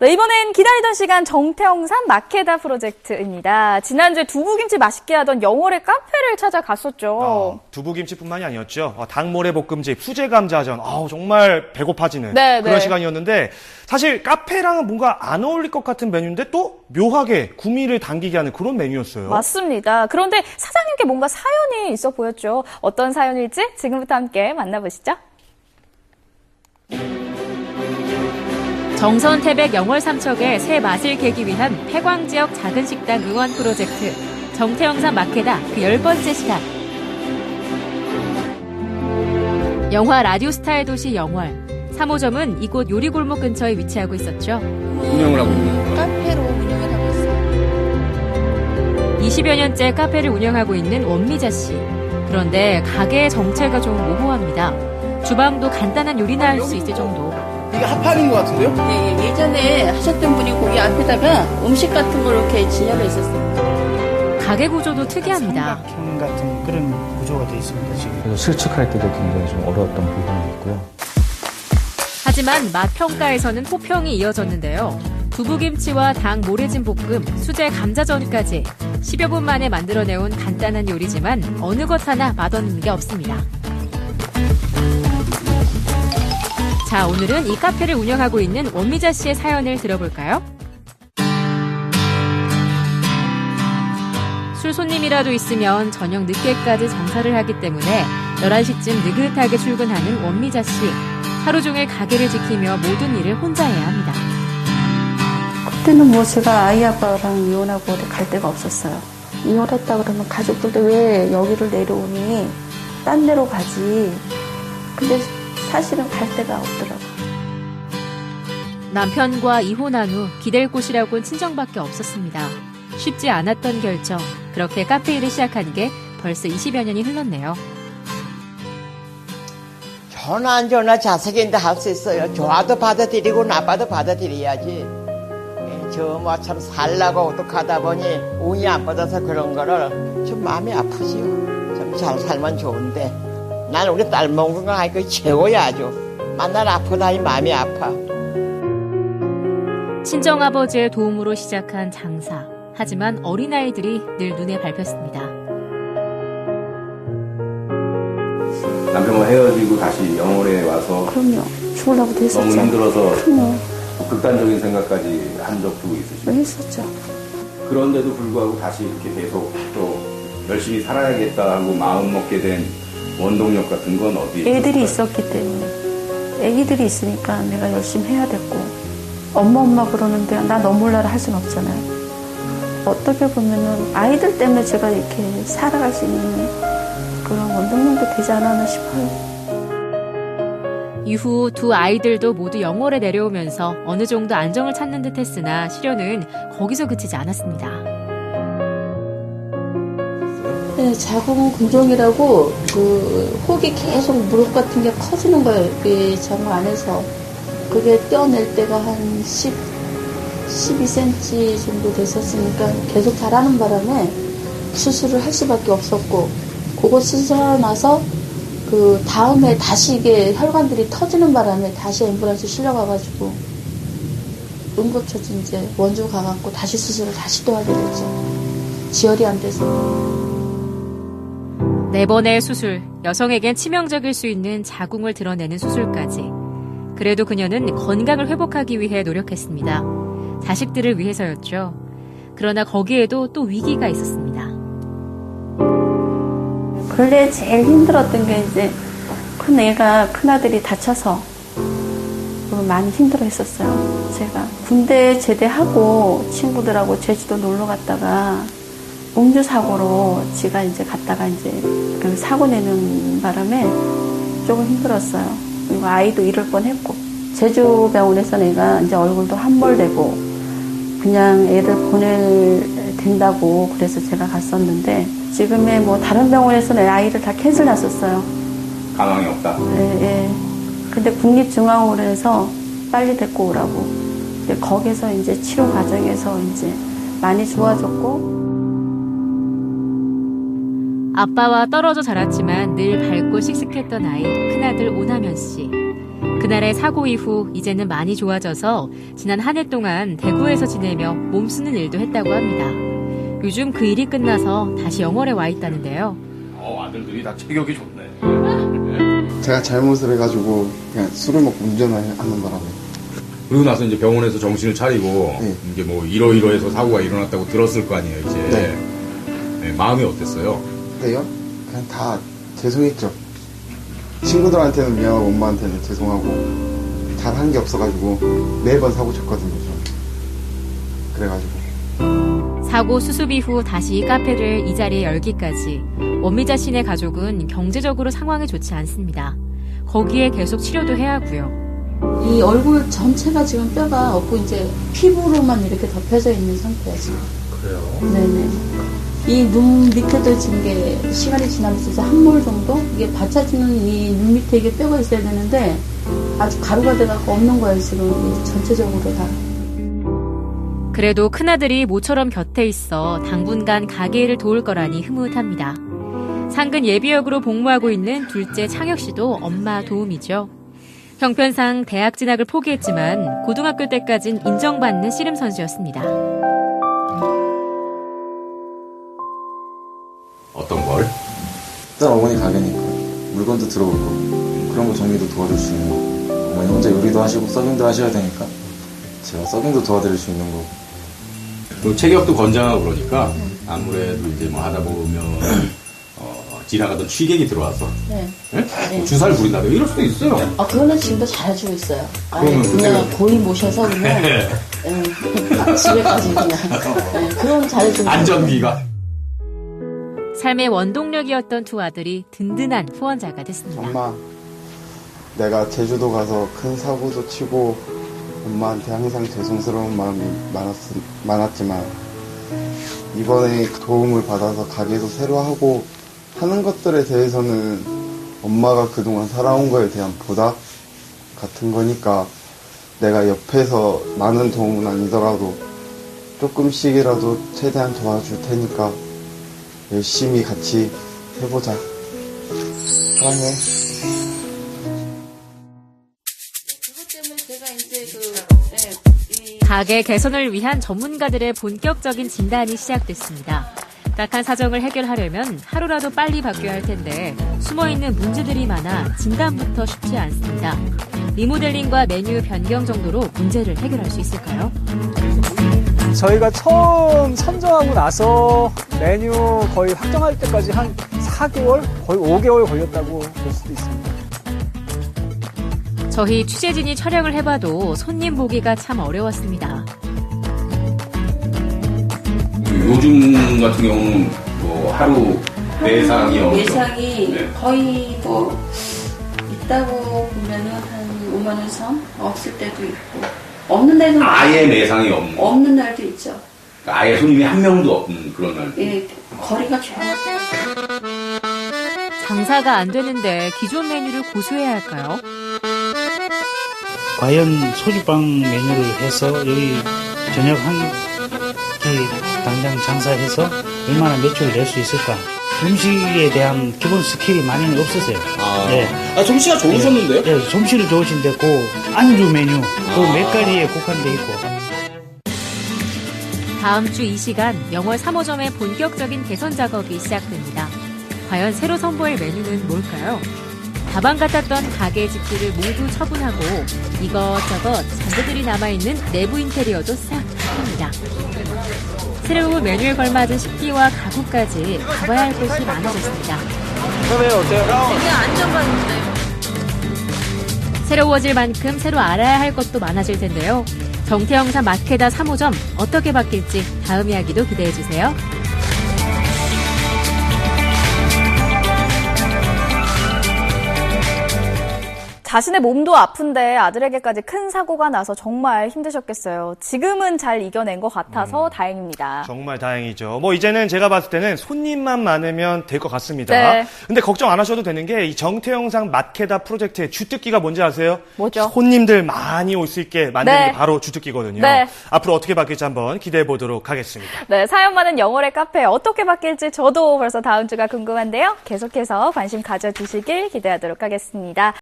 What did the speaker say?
네, 이번엔 기다리던 시간 정태영산 마케다 프로젝트입니다. 지난주에 두부김치 맛있게 하던 영월의 카페를 찾아갔었죠. 두부김치뿐만이 아니었죠. 닭모래볶음집, 수제감자전, 정말 배고파지는 네, 그런 네. 시간이었는데 사실 카페랑은 뭔가 안 어울릴 것 같은 메뉴인데 또 묘하게 구미를 당기게 하는 그런 메뉴였어요. 맞습니다. 그런데 사장님께 뭔가 사연이 있어 보였죠. 어떤 사연일지 지금부터 함께 만나보시죠. 정선 태백 영월 삼척의 새 맛을 개기 위한 폐광 지역 작은 식당 응원 프로젝트 정태영산 마케다 그 10번째 시간. 영화 라디오스타의 도시 영월 3호점은 이곳 요리골목 근처에 위치하고 있었죠. 운영을 하고 있는 거예요? 카페로 운영을 하고 있어요. 20여 년째 카페를 운영하고 있는 원미자 씨. 그런데 가게의 정체가 좀 모호합니다. 주방도 간단한 요리나 할 수 있을 정도. 이게 합판인 것 같은데요? 네, 예전에 하셨던 분이 거기 앞에다가 음식 같은 걸 이렇게 진열을 했었어요. 가게 구조도 특이합니다. 삼각형 같은 그런 구조가 되어 있습니다, 지금. 그래서 실측할 때도 굉장히 좀 어려웠던 부분이 있고요. 하지만 맛 평가에서는 호평이 이어졌는데요. 두부김치와 닭 모래진 볶음, 수제 감자전까지 10여 분 만에 만들어내온 간단한 요리지만 어느 것 하나 맛없는 게 없습니다. 자, 오늘은 이 카페를 운영하고 있는 원미자 씨의 사연을 들어볼까요? 술 손님이라도 있으면 저녁 늦게까지 장사를 하기 때문에 11시쯤 느긋하게 출근하는 원미자 씨. 하루 종일 가게를 지키며 모든 일을 혼자 해야 합니다. 그때는 뭐 제가 아이 아빠랑 이혼하고 어디 갈 데가 없었어요. 이혼했다 그러면 가족들도 왜 여기를 내려오니 딴 데로 가지. 근데 사실은 갈 데가 없더라고요. 남편과 이혼한 후 기댈 곳이라고는 친정밖에 없었습니다. 쉽지 않았던 결정. 그렇게 카페 일을 시작한 게 벌써 20여 년이 흘렀네요. 전화 안 전화 자석인데 할 수 있어요. 좋아도 받아들이고 나빠도 받아들여야지. 저 뭐 참 살라고 어떡하다 보니 운이 안 받아서 그런 거를 좀 마음이 아프지요. 좀 잘 살면 좋은데 난 우리 딸 먹은 거 하니까 최고야 아주. 맨날 아프다니 마음이 아파. 친정아버지의 도움으로 시작한 장사. 하지만 어린아이들이 늘 눈에 밟혔습니다. 남편과 헤어지고 다시 영월에 와서 그럼요. 죽으려고 했었죠. 너무 힘들어서 그럼요. 극단적인 생각까지 한 적도 있으시고 했었죠. 그런데도 불구하고 다시 이렇게 계속 또 열심히 살아야겠다 하고 마음 먹게 된 원동력 같은 건 어디에 애들이 있었을까요? 있었기 때문에. 애기들이 있으니까 내가 열심히 해야 됐고. 엄마 그러는데 나 너 몰라라 할 수는 없잖아요. 어떻게 보면은 아이들 때문에 제가 이렇게 살아갈 수 있는 그런 원동력도 되지 않았나 싶어요. 이후 두 아이들도 모두 영월에 내려오면서 어느 정도 안정을 찾는 듯 했으나 시련은 거기서 그치지 않았습니다. 네, 자궁 근종이라고 그 혹이 계속 무릎 같은 게 커지는 거예요. 이 자궁 안에서. 그게 떼어낼 때가 한 12cm 정도 됐었으니까 계속 자라는 바람에 수술을 할 수밖에 없었고, 그거 수술하고 나서 그 다음에 다시 이게 혈관들이 터지는 바람에 다시 앰뷸런스 실려가가지고 응급처치 이제 원주 가갖고 다시 수술을 다시 또 하게 됐죠. 지혈이 안 돼서. 4번의 수술, 여성에겐 치명적일 수 있는 자궁을 드러내는 수술까지. 그래도 그녀는 건강을 회복하기 위해 노력했습니다. 자식들을 위해서였죠. 그러나 거기에도 또 위기가 있었습니다. 근래 제일 힘들었던 게 이제 큰아들이 다쳐서 많이 힘들어 했었어요. 제가 군대 제대하고 친구들하고 제주도 놀러 갔다가 음주 사고로 지가 이제 갔다가 이제 그 사고 내는 바람에 조금 힘들었어요. 그리고 아이도 잃을 뻔했고 제주 병원에서 내가 이제 얼굴도 함몰되고 그냥 애들 보낼 된다고 그래서 제가 갔었는데 지금의 뭐 다른 병원에서는 아이를 다 캔슬 났었어요. 가망이 없다. 예. 근데 국립중앙원에서 빨리 데리고 오라고. 근데 거기서 이제 치료 과정에서 이제 많이 좋아졌고. 아빠와 떨어져 자랐지만 늘 밝고 씩씩했던 아이, 큰아들 오남현 씨. 그날의 사고 이후 이제는 많이 좋아져서 지난 한 해 동안 대구에서 지내며 몸쓰는 일도 했다고 합니다. 요즘 그 일이 끝나서 다시 영월에 와 있다는데요. 아들들이 다 체격이 좋네. 제가 잘못을 해가지고 그냥 술을 먹고 운전을 하는 바람에. 그리고 나서 이제 병원에서 정신을 차리고 네. 이게 뭐 이러이러해서 사고가 일어났다고 들었을 거 아니에요, 이제. 네. 네, 마음이 어땠어요? 근데요? 그냥 다 죄송했죠. 친구들한테는 미안하고 엄마한테는 죄송하고 잘한 게 없어가지고 매번 사고 쳤거든요. 저는. 그래가지고. 사고 수습 이후 다시 카페를 이 자리에 열기까지 원미자 씨네 가족은 경제적으로 상황이 좋지 않습니다. 거기에 계속 치료도 해야 하고요. 이 얼굴 전체가 지금 뼈가 없고 이제 피부로만 이렇게 덮여져 있는 상태야 지금. 그래요? 네네. 이 눈 밑에도 지금 게 시간이 지나면서 이제 한 몰 정도 이게 받쳐주는 이 눈 밑에 이게 뼈가 있어야 되는데 아주 가루가 돼갖고 없는 거예요 지금 전체적으로 다. 그래도 큰아들이 모처럼 곁에 있어 당분간 가게 일을 도울 거라니 흐뭇합니다. 상근 예비역으로 복무하고 있는 둘째 창혁 씨도 엄마 도움이죠. 형편상 대학 진학을 포기했지만 고등학교 때까진 인정받는 씨름 선수였습니다. 어떤 걸? 일단 어머니 가게니까 물건도 들어올 거고 그런 거 정리도 도와줄 수 있는 거. 어머니 혼자 요리도 하시고 서빙도 하셔야 되니까 제가 서빙도 도와드릴 수 있는 거고. 또 체격도 건장하고 그러니까 아무래도 이제 뭐 하다 보면 지나가던 취객이 들어와서 네. 네? 네. 주사를 부린다든가 이럴 수도 있어요. 그거는 지금도 잘해주고 있어요. 아예 그러면 그냥 고인 모셔서 그냥 집에까지 그냥 그건 잘해주고 안전기가. 삶의 원동력이었던 두 아들이 든든한 후원자가 됐습니다. 엄마, 내가 제주도 가서 큰 사고도 치고 엄마한테 항상 죄송스러운 마음이 많았지만 이번에 도움을 받아서 가게도 새로 하고 하는 것들에 대해서는 엄마가 그동안 살아온 거에 대한 보답 같은 거니까 내가 옆에서 많은 도움은 아니더라도 조금씩이라도 최대한 도와줄 테니까 열심히 같이 해보자. 사랑해. 그것 때문에 제가 이제 가게 개선을 위한 전문가들의 본격적인 진단이 시작됐습니다. 딱한 사정을 해결하려면 하루라도 빨리 바뀌어야 할 텐데 숨어있는 문제들이 많아 진단부터 쉽지 않습니다. 리모델링과 메뉴 변경 정도로 문제를 해결할 수 있을까요? 저희가 처음 선정하고 나서 메뉴 거의 확정할 때까지 한 4개월, 거의 5개월 걸렸다고 볼 수도 있습니다. 저희 취재진이 촬영을 해봐도 손님 보기가 참 어려웠습니다. 요즘 같은 경우는 뭐 하루 매상이 매상이 거의 뭐 있다고 보면은 한 5만 원 선 없을 때도 있고 없는 날도 아예 매상이 없는. 없는 날도 있죠. 아예 손님이 한 명도 없는 그런 날. 예, 거리가 좋아요. 장사가 안 되는데 기존 메뉴를 고수해야 할까요? 과연 소주빵 메뉴를 해서 여기 저녁 한 끼 당장 장사해서 얼마나 매출을 낼 수 있을까? 음식에 대한 기본 스킬이 많이는 없었어요. 네. 솜씨가 좋으셨는데요? 네, 솜씨는 좋으신데 그 안주 메뉴 그 몇 가지에 국한돼 있고. 다음 주 이 시간 영월 3호점의 본격적인 개선 작업이 시작됩니다. 과연 새로 선보일 메뉴는 뭘까요? 가방 같았던 가게 집기를 모두 처분하고 이것저것 잔재들이 남아있는 내부 인테리어도 싹 바꿉니다. 새로운 메뉴에 걸맞은 식기와 가구까지 가봐야 할 곳이 많아졌습니다. 처음에 어때요? 되게 안전반인데요. 새로워질 만큼 새로 알아야 할 것도 많아질 텐데요. 정태영산 마케다 3호점 어떻게 바뀔지 다음 이야기도 기대해주세요. 자신의 몸도 아픈데 아들에게까지 큰 사고가 나서 정말 힘드셨겠어요. 지금은 잘 이겨낸 것 같아서 다행입니다. 정말 다행이죠. 뭐 이제는 제가 봤을 때는 손님만 많으면 될 것 같습니다. 네. 근데 걱정 안 하셔도 되는 게 이 정태영상 마케다 프로젝트의 주특기가 뭔지 아세요? 뭐죠? 손님들 많이 올 수 있게 만드는 네. 게 바로 주특기거든요. 네. 앞으로 어떻게 바뀔지 한번 기대해 보도록 하겠습니다. 네, 사연 많은 영월의 카페 어떻게 바뀔지 저도 벌써 다음 주가 궁금한데요. 계속해서 관심 가져주시길 기대하도록 하겠습니다.